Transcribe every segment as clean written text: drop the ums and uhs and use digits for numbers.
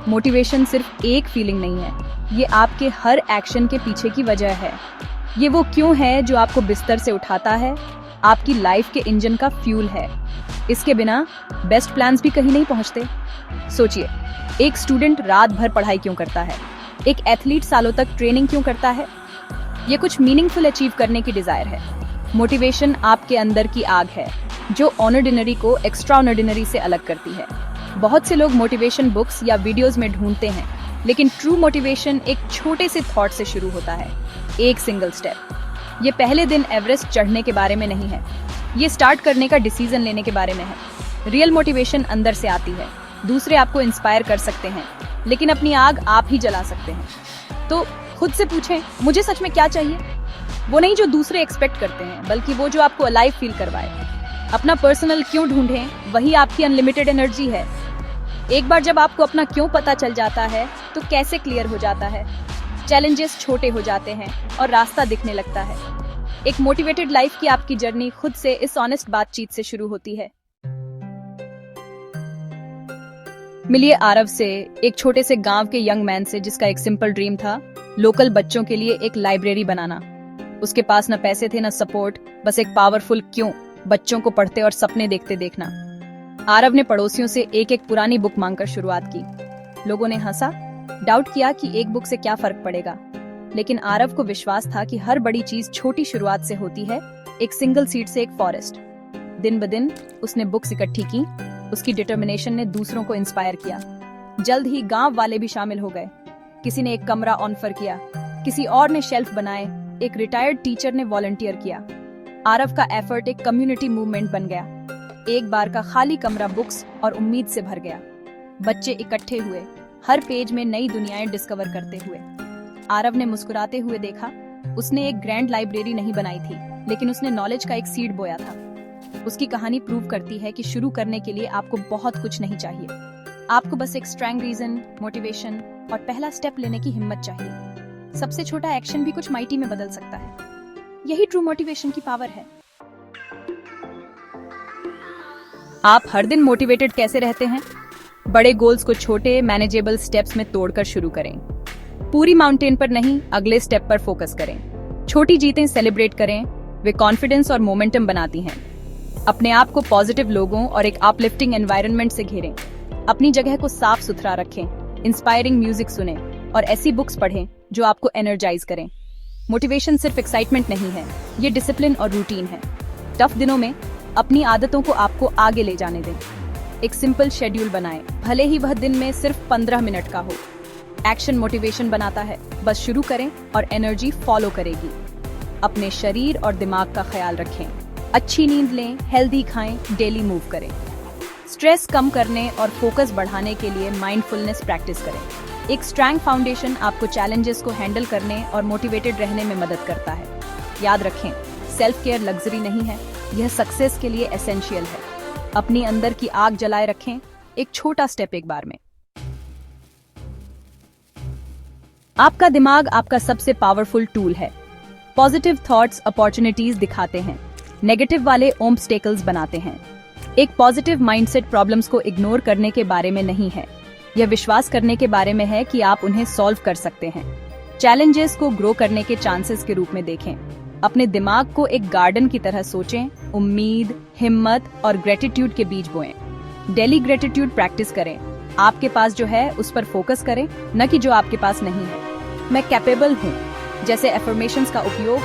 Motivation सिर्फ एक feeling नहीं है, ये आपके हर एक्शन के पीछे की वजह है। ये वो क्यों है जो आपको बिस्तर से उठाता है, आपकी लाइफ के इंजन का फ्यूल है। इसके बिना बेस्ट प्लान्स भी कहीं नहीं पहुंचते। सोचिए, एक स्टूडेंट रात भर पढ़ाई क्यों करता है, एक एथलीट सालों तक ट्रेनिंग क्यों करता है। ये कुछ मीनिंगफुल अचीव करने की डिजायर है। मोटिवेशन आपके अंदर की आग है जो ऑर्डिनरी को एक्स्ट्राऑर्डिनरी से अलग करती है। बहुत से लोग मोटिवेशन बुक्स या वीडियोस में ढूंढते हैं, लेकिन ट्रू मोटिवेशन एक छोटे से थॉट से शुरू होता है, एक सिंगल स्टेप। ये पहले दिन एवरेस्ट चढ़ने के बारे में नहीं है, ये स्टार्ट करने का डिसीजन लेने के बारे में है। रियल मोटिवेशन अंदर से आती है। दूसरे आपको इंस्पायर कर सकते हैं, लेकिन अपनी आग आप ही जला सकते हैं। तो खुद से पूछें, मुझे सच में क्या चाहिए? वो नहीं जो दूसरे एक्सपेक्ट करते हैं, बल्कि वो जो आपको अलाइव फील करवाए। अपना पर्सनल क्यों ढूंढें, वही आपकी अनलिमिटेड एनर्जी है। एक बार जब आपको अपना क्यों पता चल जाता है, तो कैसे क्लियर हो जाता है, चैलेंजेस छोटे हो जाते हैं और रास्ता दिखने लगता है। एक मोटिवेटेड लाइफ की आपकी जर्नी खुद से इस ऑनेस्ट बातचीत से शुरू होती है। मिलिए आरव से, एक छोटे से गांव के यंग मैन से जिसका एक सिंपल ड्रीम था, लोकल बच्चों के लिए एक लाइब्रेरी बनाना। उसके पास न पैसे थे न सपोर्ट, बस एक पावरफुल क्यों, बच्चों को पढ़ते और सपने देखते देखना। आरव ने पड़ोसियों से एक एक पुरानी बुक मांगकर शुरुआत की। लोगों ने हंसा, डाउट किया कि एक बुक से क्या फर्क पड़ेगा, लेकिन आरव को विश्वास था कि हर बड़ी चीज छोटी शुरुआत से होती है, एक सिंगल सीड से एक फॉरेस्ट। दिन ब दिन उसने बुक्स इकट्ठी की। उसकी डिटर्मिनेशन ने दूसरों को इंस्पायर किया। जल्द ही गांव वाले भी शामिल हो गए। किसी ने एक कमरा ऑफर किया, किसी और ने शेल्फ बनाए, एक रिटायर्ड टीचर ने वॉलंटियर किया। आरव का एफर्ट एक कम्युनिटी मूवमेंट बन गया। एक बार का खाली कमरा बुक्स और उम्मीद से भर गया। बच्चे इकट्ठे हुए, हर पेज में नई दुनियाएं डिस्कवर करते हुए। आरव ने मुस्कुराते हुए देखा, उसने एक ग्रैंड लाइब्रेरी नहीं बनाई थी, लेकिन उसने नॉलेज का एक सीड बोया था। उसकी कहानी प्रूव करती है कि शुरू करने के लिए आपको बहुत कुछ नहीं चाहिए, आपको बस एक स्ट्रॉन्ग रीजन, मोटिवेशन और पहला स्टेप लेने की हिम्मत चाहिए। सबसे छोटा एक्शन भी कुछ माइटी में बदल सकता है। यही ट्रू मोटिवेशन की पावर है। आप हर दिन मोटिवेटेड कैसे रहते हैं? बड़े गोल्स को छोटे मैनेजेबल स्टेप्स में तोड़कर शुरू करें। पूरी माउंटेन पर नहीं, अगले स्टेप पर फोकस करें। छोटी जीतें सेलिब्रेट करें, वे कॉन्फिडेंस और मोमेंटम बनाती हैं। अपने आप को पॉजिटिव लोगों और एक अपलिफ्टिंग एनवायरनमेंट से घेरें। अपनी जगह को साफ सुथरा रखें, इंस्पायरिंग म्यूजिक सुनें और ऐसी बुक्स पढ़ें जो आपको एनर्जाइज करें। मोटिवेशन सिर्फ एक्साइटमेंट नहीं है, ये डिसिप्लिन और रूटीन है। टफ दिनों में अपनी आदतों को आपको आगे ले जाने दें। एक सिंपल शेड्यूल बनाएं, भले ही वह दिन में सिर्फ 15 मिनट का हो। एक्शन मोटिवेशन बनाता है, बस शुरू करें और एनर्जी फॉलो करेगी। अपने शरीर और दिमाग का ख्याल रखें, अच्छी नींद लें, हेल्दी खाएं, डेली मूव करें। स्ट्रेस कम करने और फोकस बढ़ाने के लिए माइंडफुलनेस प्रैक्टिस करें। एक स्ट्रॉन्ग फाउंडेशन आपको चैलेंजेस को हैंडल करने और मोटिवेटेड रहने में मदद करता है। याद रखें, सेल्फ केयर लग्जरी नहीं है, यह सक्सेस के लिए एसेंशियल है। अपनी अंदर की आग जलाए रखें, एक छोटा स्टेप एक बार में। आपका दिमाग आपका सबसे पावरफुल टूल है। पॉजिटिव थॉट्स अपॉर्चुनिटीज दिखाते हैं, नेगेटिव वाले ऑब्स्टेकल्स बनाते हैं। एक पॉजिटिव माइंडसेट प्रॉब्लम्स को इग्नोर करने के बारे में नहीं है, यह विश्वास करने के बारे में है कि आप उन्हें सॉल्व कर सकते हैं। चैलेंजेस को ग्रो करने के चांसेस के रूप में देखें। अपने दिमाग को एक गार्डन की तरह सोचें, उम्मीद, हिम्मत और ग्रेटिट्यूड के बीज बोएं। डेली ग्रेटिट्यूड प्रैक्टिस करें। आपके पास जो है उस पर फोकस करें, न कि जो आपके पास नहीं है। मैं कैपेबल हूँ जैसे एफर्मेशंस का उपयोग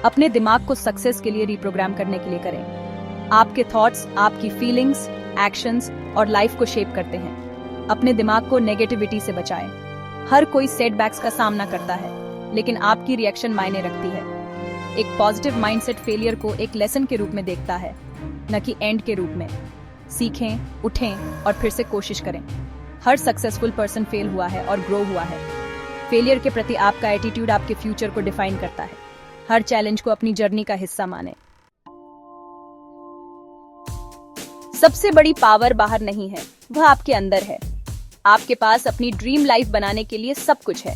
अपने दिमाग को सक्सेस के लिए रिप्रोग्राम करने के लिए करें। आपके थॉट्स आपकी फीलिंग्स, एक्शंस और लाइफ को शेप करते हैं। अपने दिमाग को नेगेटिविटी से बचाएं। हर कोई सेटबैक्स का सामना करता है, लेकिन आपकी रिएक्शन मायने रखती है। एक पॉजिटिव माइंडसेट फेलियर को एक लेसन के रूप में देखता है, न कि एंड के रूप में। सीखें, उठें और फिर से कोशिश करें। हर सक्सेसफुल पर्सन फेल हुआ है और ग्रो हुआ है। फेलियर के प्रति आपका एटीट्यूड आपके फ्यूचर को डिफाइन करता है। हर चैलेंज को अपनी जर्नी का हिस्सा माने। सबसे बड़ी पावर बाहर नहीं है, वह आपके अंदर है। आपके पास अपनी ड्रीम लाइफ बनाने के लिए सब कुछ है।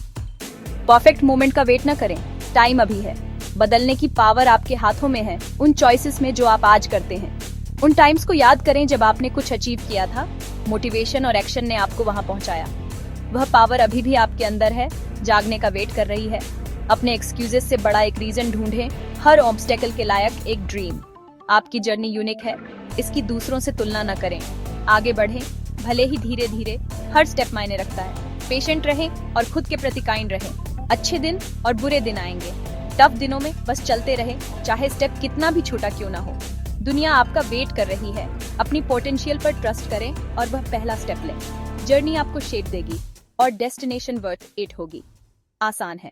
परफेक्ट मोमेंट का वेट न करें, टाइम अभी है। बदलने की पावर आपके हाथों में है, उन चॉइसेस में जो आप आज करते हैं। उन टाइम्स को याद करें जब आपने कुछ अचीव किया था, मोटिवेशन और एक्शन ने आपको वहां पहुंचाया। वह पावर अभी भी आपके अंदर है, जागने का वेट कर रही है। अपने एक्सक्यूजेस से बड़ा एक रीजन ढूंढें, हर ऑब्स्टेकल के लायक एक ड्रीम। आपकी जर्नी यूनिक है, इसकी दूसरों से तुलना न करें। आगे बढ़ें, भले ही धीरे धीरे, हर स्टेप मायने रखता है। पेशेंट रहें और खुद के प्रति काइंड रहें। अच्छे दिन और बुरे दिन आएंगे, टफ दिनों में बस चलते रहें, चाहे स्टेप कितना भी छोटा क्यों ना हो। दुनिया आपका वेट कर रही है। अपनी पोटेंशियल पर ट्रस्ट करें और वह पहला स्टेप लें। जर्नी आपको शेप देगी और डेस्टिनेशन वर्थ इट होगी। आसान है।